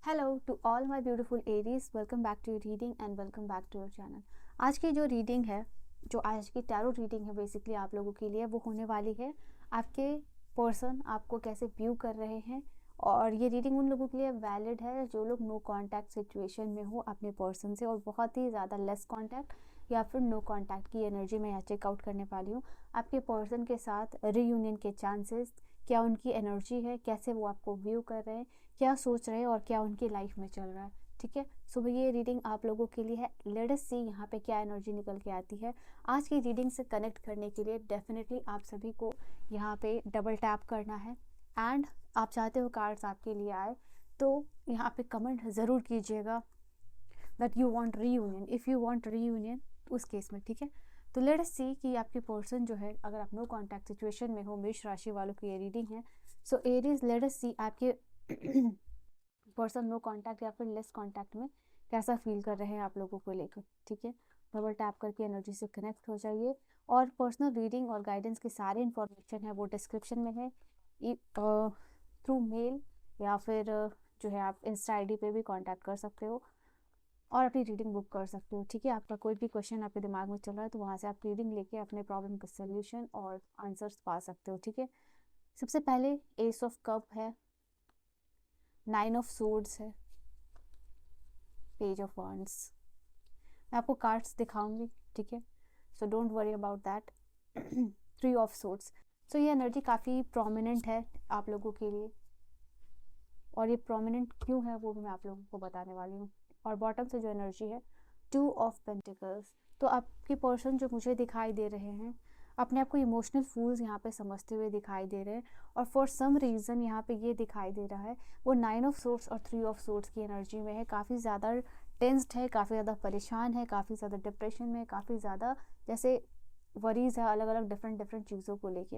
Hello to all my beautiful Aries, welcome back to your reading and welcome back to your channel. आज की जो reading है, जो आज की टैरो रीडिंग है, बेसिकली आप लोगों के लिए वो होने वाली है आपके पर्सन आपको कैसे व्यू कर रहे हैं। और ये रीडिंग उन लोगों के लिए वैलिड है जो लोग नो कांटेक्ट सिचुएशन में हो अपने पर्सन से, और बहुत ही ज़्यादा लेस कांटेक्ट या फिर नो कांटेक्ट की एनर्जी मैं यहाँ चेकआउट करने वाली हूँ। आपके पर्सन के साथ रीयूनियन के चांसेस, क्या उनकी एनर्जी है, कैसे वो आपको व्यू कर रहे हैं, क्या सोच रहे हैं और क्या उनकी लाइफ में चल रहा है। ठीक है, सो ये रीडिंग आप लोगों के लिए है। लेट अस सी यहाँ पे क्या एनर्जी निकल के आती है। आज की रीडिंग से कनेक्ट करने के लिए डेफिनेटली आप सभी को यहाँ पे डबल टैप करना है। एंड आप चाहते हो कार्ड्स आपके लिए आए तो यहाँ पे कमेंट ज़रूर कीजिएगा that you want reunion. If you want reunion उस केस में, ठीक है। तो लेट अस सी कि आपके पर्सन जो है, अगर आप नो कॉन्टैक्ट सिचुएशन में हो, मेष राशि वालों की ये रीडिंग है। सो एरीज, लेट अस सी आपके पर्सन नो कांटेक्ट या फिर लेस कांटेक्ट में कैसा फील कर रहे हैं आप लोगों को लेकर। ठीक है, डबल टैप करके एनर्जी से कनेक्ट हो जाइए। और पर्सनल रीडिंग और गाइडेंस की सारी इन्फॉर्मेशन है वो डिस्क्रिप्शन में है, थ्रू मेल या फिर जो है आप इंस्टा आईडी पे भी कांटेक्ट कर सकते हो और अपनी रीडिंग बुक कर सकते हो। ठीक है, आपका कोई भी क्वेश्चन आपके दिमाग में चल रहा है तो वहाँ से आप रीडिंग लेके अपने प्रॉब्लम का सोल्यूशन और आंसर्स पा सकते हो। ठीक है, सबसे पहले एस ऑफ कप है, 9 ऑफ सोर्ड्स है, पेज ऑफ wands। मैं आपको कार्ड्स दिखाऊंगी, ठीक है, so don't worry about that. 3 of swords. So ये एनर्जी काफ़ी प्रोमिनेंट है आप लोगों के लिए, और ये प्रोमिनेंट क्यों है वो भी मैं आप लोगों को बताने वाली हूँ। और बॉटम से जो एनर्जी है, 2 ऑफ पेंटिकल्स। तो आपके पर्सन जो मुझे दिखाई दे रहे हैं अपने आप को इमोशनल फूल्स यहाँ पे समझते हुए दिखाई दे रहे हैं, और फॉर सम रीज़न यहाँ पे ये दिखाई दे रहा है वो 9 ऑफ सोर्ड्स और 3 ऑफ सोर्ड्स की एनर्जी में है। काफ़ी ज़्यादा टेंस्ड है, काफ़ी ज़्यादा परेशान है, काफ़ी ज़्यादा डिप्रेशन में, काफ़ी ज़्यादा जैसे वरीज है अलग अलग डिफरेंट डिफरेंट चीज़ों को लेके।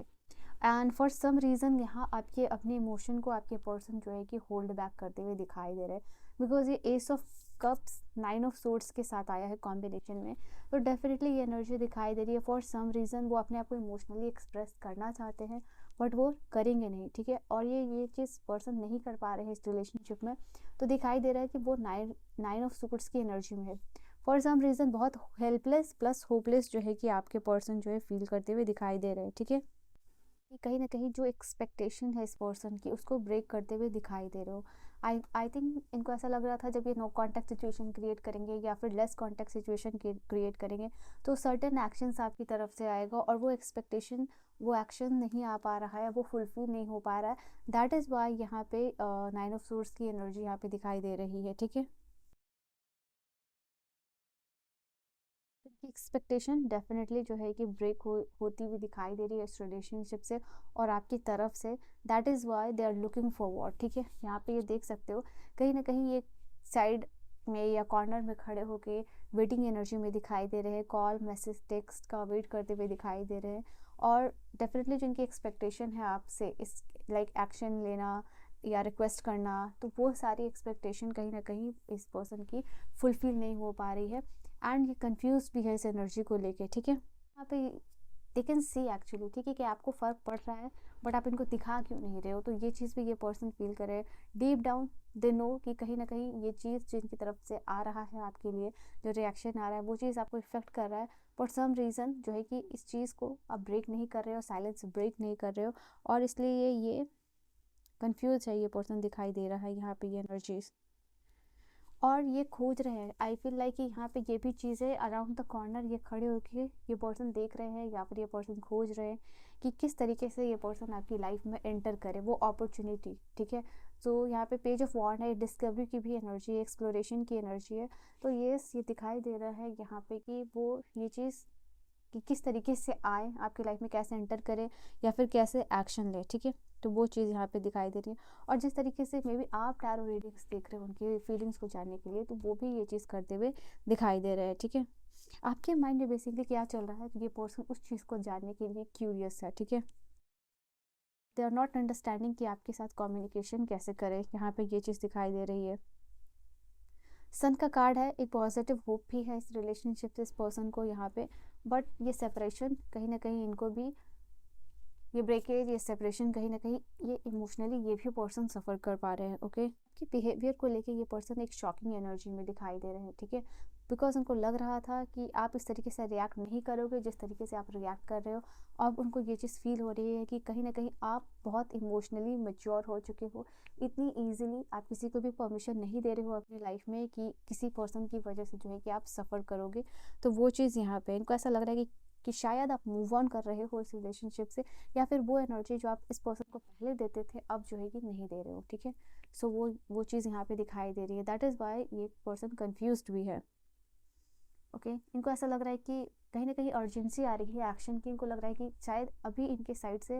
एंड फॉर सम रीज़न यहाँ आपके अपने इमोशन को आपके पर्सन जो है कि होल्ड बैक करते हुए दिखाई दे रहे हैं, बिकॉज ये S of cups 9 of swords के साथ आया है कॉम्बिनेशन में। तो डेफिनेटली ये एनर्जी दिखाई दे रही है फॉर सम रीज़न वो अपने आप को इमोशनली एक्सप्रेस करना चाहते हैं बट वो करेंगे नहीं। ठीक है, और ये चीज़ पर्सन नहीं कर पा रहे हैं इस रिलेशनशिप में, तो दिखाई दे रहा है कि वो 9 ऑफ सोर्ड्स की एनर्जी में है। फॉर सम रीज़न बहुत हेल्पलेस प्लस होपलेस जो है कि आपके पर्सन जो है फील करते हुए दिखाई दे रहे हैं। ठीक है, कि कहीं ना कहीं जो एक्सपेक्टेशन है इस पर्सन की उसको ब्रेक करते हुए दिखाई दे रहे हो। आई थिंक इनको ऐसा लग रहा था जब ये नो कांटेक्ट सिचुएशन क्रिएट करेंगे या फिर लेस कांटेक्ट सिचुएशन क्रिएट करेंगे तो सर्टेन एक्शंस आपकी तरफ से आएगा, और वो एक्सपेक्टेशन, वो एक्शन नहीं आ पा रहा है, वो फुलफिल नहीं हो पा रहा है। दैट इज़ वाई यहाँ पे 9 ऑफ सोर्स की एनर्जी यहाँ पे दिखाई दे रही है। ठीक है, एक्सपेक्टेशन डेफिनेटली जो है कि ब्रेक होती हुई दिखाई दे रही है इस रिलेशनशिप से और आपकी तरफ से। That is why they are looking forward. ठीक है, यहाँ पे ये देख सकते हो कहीं ना कहीं ये साइड में या कॉर्नर में खड़े होके वेटिंग एनर्जी में दिखाई दे रहे हैं, कॉल मैसेज टेक्स्ट का वेट करते हुए दिखाई दे रहे हैं। और डेफिनेटली जिनकी एक्सपेक्टेशन है आपसे इस लाइक एक्शन लेना या रिक्वेस्ट करना, तो वो सारी एक्सपेक्टेशन कहीं ना कहीं इस पर्सन की फुलफिल नहीं हो पा रही है। एंड ये कंफ्यूज भी है इस एनर्जी को लेके। ठीक है, यहाँ पे दे कैन सी एक्चुअली, ठीक है, कि आपको फ़र्क पड़ रहा है बट आप इनको दिखा क्यों नहीं रहे हो। तो ये चीज़ भी ये पर्सन फील करे, डीप डाउन दे नो कि कहीं ना कहीं ये चीज़ जिनकी तरफ से आ रहा है आपके लिए, जो रिएक्शन आ रहा है वो चीज़ आपको इफेक्ट कर रहा है। फॉर सम रीज़न जो है कि इस चीज़ को आप ब्रेक नहीं कर रहे हो, साइलेंस ब्रेक नहीं कर रहे हो, और इसलिए ये कंफ्यूज है, ये पर्सन दिखाई दे रहा है यहाँ पे ये एनर्जीज। और ये खोज रहे हैं, आई फील लाइक कि यहाँ पे ये भी चीज़ें अराउंड द कॉर्नर ये खड़े होके ये पर्सन देख रहे हैं या फिर ये पर्सन खोज रहे हैं कि किस तरीके से ये पर्सन आपकी लाइफ में एंटर करे वो अपॉर्चुनिटी। ठीक है, तो यहाँ पे पेज ऑफ वॉन्ड है, डिस्कवरी की भी एनर्जी है, एक्सप्लोरेशन की एनर्जी है। तो ये दिखाई दे रहा है यहाँ पे कि वो ये चीज़ कि किस तरीके से आए आपकी लाइफ में, कैसे एंटर करें या फिर कैसे एक्शन ले। ठीक है, तो वो चीज़ यहाँ पे दिखाई दे रही है। और जिस तरीके से मे बी आप टैरो रीडिंग्स देख रहे हो उनकी फीलिंग्स को जानने के लिए, तो वो भी ये चीज़ करते हुए दिखाई दे रहे हैं। ठीक है, आपके माइंड में बेसिकली क्या चल रहा है, तो ये पर्सन उस चीज़ को जानने के लिए क्यूरियस है। ठीक है, दे आर नॉट अंडरस्टैंडिंग कि आपके साथ कम्युनिकेशन कैसे करें, यहाँ पे ये चीज़ दिखाई दे रही है। सन का कार्ड है, एक पॉजिटिव होप भी है इस रिलेशनशिप से इस पर्सन को यहाँ पे, बट ये सेपरेशन कहीं ना कहीं इनको भी, ये ब्रेकेज, ये सेपरेशन कहीं ना कहीं ये इमोशनली ये भी पर्सन सफ़र कर पा रहे हैं। ओके, आपके बिहेवियर को लेके ये पर्सन एक शॉकिंग एनर्जी में दिखाई दे रहे हैं, ठीक है, बिकॉज उनको लग रहा था कि आप इस तरीके से रिएक्ट नहीं करोगे जिस तरीके से आप रिएक्ट कर रहे हो। अब उनको ये चीज़ फील हो रही है कि कहीं ना कहीं आप बहुत इमोशनली मैच्योर हो चुके हो। इतनी ईजिली आप किसी को भी परमिशन नहीं दे रहे हो अपनी लाइफ में कि किसी पर्सन की वजह से जो है कि आप सफ़र करोगे। तो वो चीज़ यहाँ पे इनको ऐसा लग रहा है कि शायद आप मूव ऑन कर रहे हो इस रिलेशनशिप से, या फिर वो एनर्जी जो आप इस पर्सन को पहले देते थे अब जो है कि नहीं दे रहे हो, ठीक है। सो वो चीज़ यहाँ पे दिखाई दे रही है। दैट इज़ वाई ये पर्सन कन्फ्यूज्ड भी है। ओके इनको ऐसा लग रहा है कि कहीं ना कहीं अर्जेंसी आ रही है एक्शन की। इनको लग रहा है कि शायद अभी इनके साइड से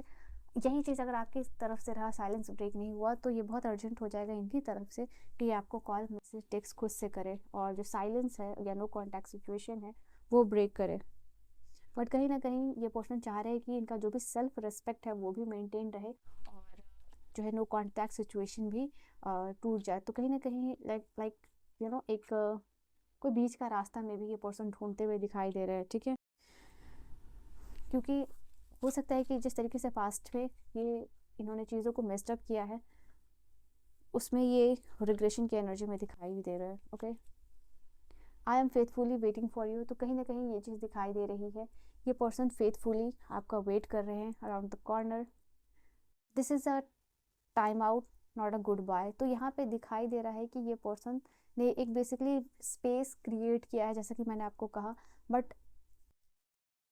यही चीज़ अगर आपकी तरफ से रहा, साइलेंस ब्रेक नहीं हुआ, तो ये बहुत अर्जेंट हो जाएगा इनकी तरफ से कि आपको कॉल मैसेज टेक्स्ट खुद से करे और जो साइलेंस है या नो कॉन्टैक्ट सिचुएशन है वो ब्रेक करे। बट कहीं ना कहीं ये पर्सन चाह रहे हैं कि इनका जो भी सेल्फ रिस्पेक्ट है वो भी मेंटेन रहे और जो है नो कॉन्टैक्ट सिचुएशन भी टूट जाए। तो कहीं ना कहीं लाइक यू नो एक कोई बीच का रास्ता में भी ये पर्सन ढूंढते हुए दिखाई दे रहे हैं, ठीक है। क्योंकि हो सकता है कि जिस तरीके से पास्ट में ये इन्होंने चीज़ों को मेस्ड अप किया है उसमें ये रिग्रेशन की एनर्जी में दिखाई दे रहा है। Okay I am faithfully waiting for you, तो कहीं ना कहीं ये चीज़ दिखाई दे रही है। ये पर्सन फेथफुली आपका वेट कर रहे हैं around the corner. This is a time out not a goodbye. तो यहाँ पे दिखाई दे रहा है कि ये पर्सन ने एक बेसिकली स्पेस क्रिएट किया है जैसा कि मैंने आपको कहा, बट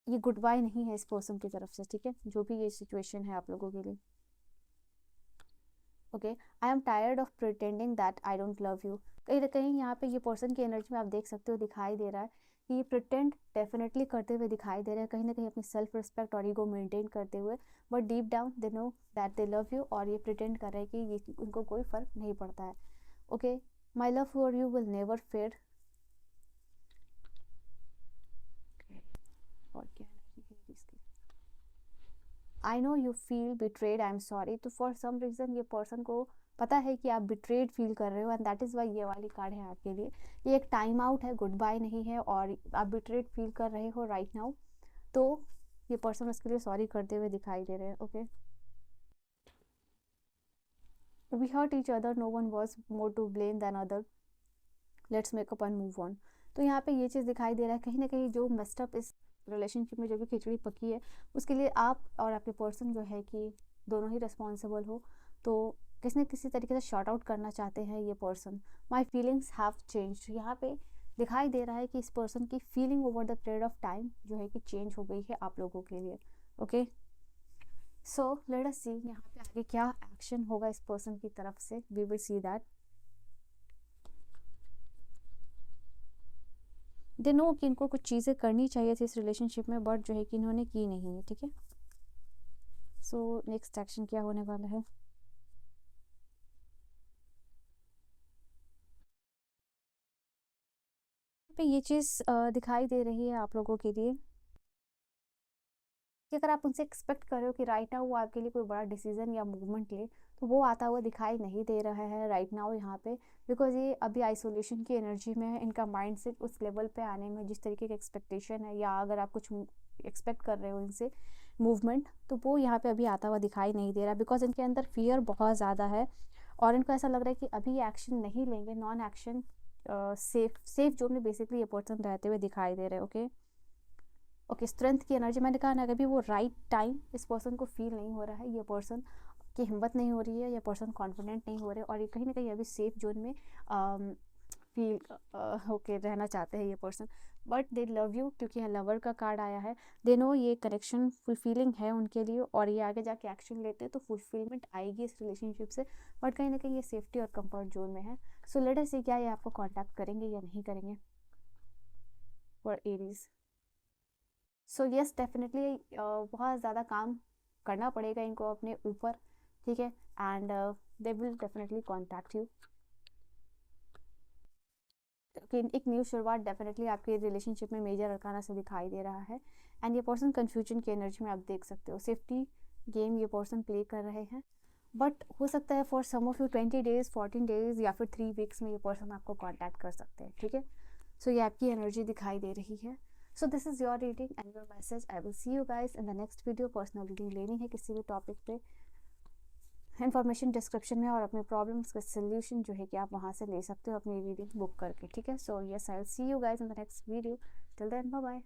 ये गुड बाय नहीं है इस पर्सन की तरफ से, ठीक है, जो भी ये सिचुएशन है आप लोगों के लिए। Okay I am tired of pretending that I don't love you. कहीं ना कहीं यहाँ पे ये पर्सन की एनर्जी में आप देख सकते हो दिखाई दे रहा है कि ये प्रिटेंड डेफिनेटली करते हुए दिखाई दे रहे हैं, कहीं ना कहीं अपनी सेल्फ रिस्पेक्ट और ईगो मेंटेन करते हुए, but deep down they know that they love you और ये प्रिटेंड कर रहे हैं कि ये उनको कोई फ़र्क नहीं पड़ता है। Okay my love for you will never fade. और क्या एनर्जी है इसकी? I know you feel betrayed, I am sorry. तो फॉर सम रीज़न ये पर्सन को पता है कि आप बिट्रेड फील कर रहे हो एंड दैट इज़ वाई ये वाली कार्ड है आपके लिए। ये एक टाइम आउट है, गुड बाय नहीं है, और आप बिट्रेड फील कर रहे हो राइट नाउ। तो ये पर्सन उसके लिए सॉरी करते हुए दिखाई दे रहे हैं। Okay we hurt each other, no one was more to blame than other, let's make up and move on. तो यहाँ पे ये चीज़ दिखाई दे रहा है कहीं ना कहीं जो मेस्टअप इस रिलेशनशिप में जो भी खिचड़ी पकी है उसके लिए आप और आपके पर्सन जो है कि दोनों ही रिस्पॉन्सिबल हो। तो किसी न किसी तरीके से शॉर्ट आउट करना चाहते हैं ये person. My feelings have change, यहाँ पे दिखाई दे रहा है कि इस पर्सन की feeling over the period of time जो है कि चेंज हो गई है आप लोगों के लिए। ओके सो लेट अस सी यहाँ पे आगे क्या एक्शन होगा इस पर्सन की तरफ से, we will see that. They know कि इनको कुछ चीज़ें करनी चाहिए थी इस रिलेशनशिप में बट जो है कि इन्होंने की नहीं है, ठीक है। सो नेक्स्ट एक्शन क्या होने वाला है? पे ये चीज़ दिखाई दे रही है आप लोगों के लिए कि अगर आप उनसे एक्सपेक्ट कर रहे हो कि राइट नाउ वो आपके लिए कोई बड़ा डिसीजन या मूवमेंट ले, तो वो आता हुआ दिखाई नहीं दे रहा है राइट नाउ यहाँ पे, बिकॉज ये अभी आइसोलेशन की एनर्जी में है। इनका माइंड सेट उस लेवल पे आने में जिस तरीके की एक्सपेक्टेशन है या अगर आप कुछ एक्सपेक्ट कर रहे हो इनसे मूवमेंट, तो वो यहाँ पे अभी आता हुआ दिखाई नहीं दे रहा, बिकॉज इनके अंदर फियर बहुत ज़्यादा है और इनको ऐसा लग रहा है कि अभी एक्शन नहीं लेंगे, नॉन एक्शन सेफ जोन में बेसिकली ये पर्सन रहते हुए दिखाई दे रहे हैं। ओके ओके स्ट्रेंथ की एनर्जी मैंने कहा ना, कभी वो राइट टाइम इस पर्सन को फील नहीं हो रहा है, ये पर्सन की हिम्मत नहीं हो रही है, ये पर्सन कॉन्फिडेंट नहीं हो रहे और ये कहीं ना कहीं अभी सेफ जोन में फील होके रहना चाहते हैं ये person, but they love you क्योंकि यहाँ लवर का कार्ड आया है। दे नो ये कनेक्शन फुलफिलिंग है उनके लिए और ये आगे जाके एक्शन लेते हैं तो फुलफिलमेंट आएगी इस रिलेशनशिप से, बट कहीं ना कहीं ये सेफ्टी और कंफर्ट जोन में है। सो लेट अस सी क्या ये आपको कॉन्टैक्ट करेंगे या नहीं करेंगे for Aries. So yes definitely बहुत ज़्यादा काम करना पड़ेगा इनको अपने ऊपर, ठीक है, and they will definitely contact you. एक न्यू शुरुआत डेफिनेटली आपके रिलेशनशिप में मेजर अरकाना से दिखाई दे रहा है एंड ये पर्सन कन्फ्यूजन की एनर्जी में आप देख सकते हो सेफ्टी गेम ये पर्सन प्ले कर रहे हैं, बट हो सकता है for some of you 20 days 14 days या फिर 3 वीक्स में ये पर्सन आपको कॉन्टैक्ट कर सकते हैं, ठीक है। सो ये आपकी एनर्जी दिखाई दे रही है। So this is your reading and your message. I will see you guys in the next video. Personal reading लेनी है किसी भी टॉपिक पे इन्फॉर्मेशन डिस्क्रिप्शन में, और अपने प्रॉब्लम्स का सोल्यूशन जो है कि आप वहाँ से ले सकते हो अपनी रीडिंग बुक करके, ठीक है। So yes, I will see you guys in the next video. Till then bye bye.